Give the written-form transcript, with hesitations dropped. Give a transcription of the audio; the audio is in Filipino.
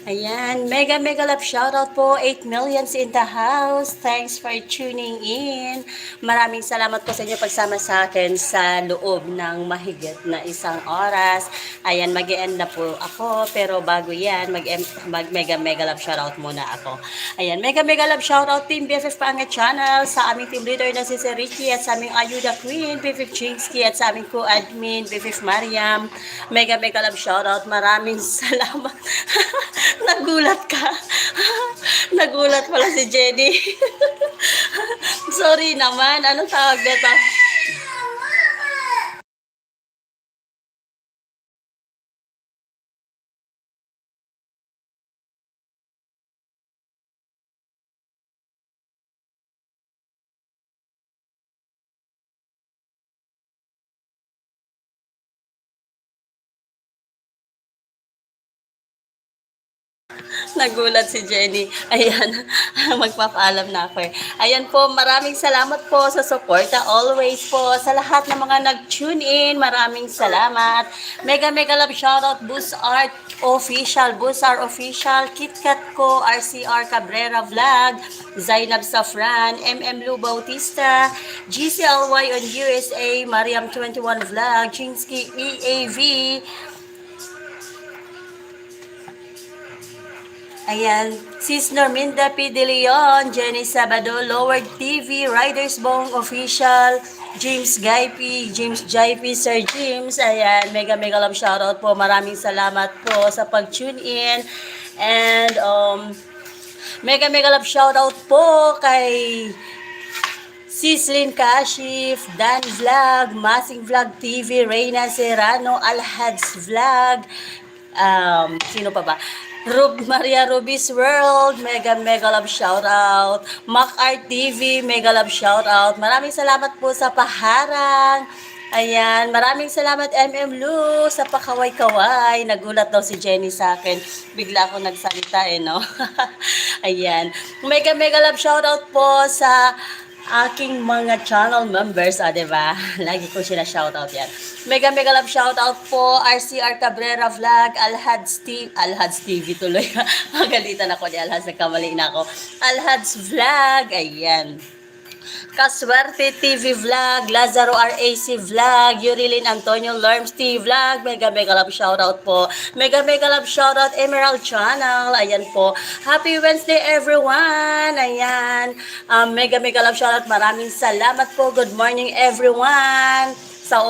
Ayan, mega mega love shoutout po, 8 millions in the house. Thanks for tuning in. Maraming salamat po sa inyo pagsama sa akin sa loob ng mahigit na isang oras. Ayan, mag-end na po ako, pero bago yan, mag mega mega love shoutout muna ako. Ayan, mega mega love shoutout Team BFF Pangit Channel, sa aming team leader na si Sir Ricky at sa aming Ayuda Queen, BFF Chingsky at sa aming co-admin, BFF Mariam. Mega mega love shoutout. Maraming salamat. Nagulat ka. Nagulat pala si Jenny. Sorry naman. Anong tawag nito? Nagulat si Jenny. Ayan, magpapaalam na ako eh. Ayan po, maraming salamat po sa suporta always po sa lahat ng mga nag-tune in. Maraming salamat. Mega mega love shoutout Boost Art Official, Boost Art Official, KitKat ko, RCR Cabrera Vlog, Zainab Safran, MM Lu Bautista, GCLY on USA, Mariam 21 Vlog, Chinsky EAV, ayan, Sis Norminda P. De Leon, Jenny Sabado, Lower TV, Riders Bong Official, James Gaipi, James Jaipi, Sir James, ayan, mega mega love shoutout po. Maraming salamat po sa pag-tune in. And, mega mega love shoutout po kay Sislin Kashif, Dan Vlog, Masing Vlog TV, Reyna Serrano, Alhads Vlog, sino pa ba? Maria Ruby's World, mega mega love shoutout. Mac Art TV, mega love shoutout. Maraming salamat po sa paharang. Ayan, maraming salamat MM Lu sa pakaway-kaway. Nagulat daw si Jenny sa akin. Bigla ako nagsalita eh, no? Ayan. Mega mega love shoutout po sa aking mga channel members, diba? Lagi ko sila shoutout yan. Mega mega love shoutout po, RCR Cabrera Vlog, Alhads TV tuloy. Magalitan ako ni Alhads, nagkamali na ako. Alhads Vlog, ayan. Kaswerte TV Vlog, Lazaro RAC Vlog, Yurilin Antonio Lerms TV Vlog, mega mega love shoutout po. Mega mega love shoutout Emerald Channel, ayan po. Happy Wednesday everyone, ayan. Mega mega love shoutout, maraming salamat po. Good morning everyone. Sa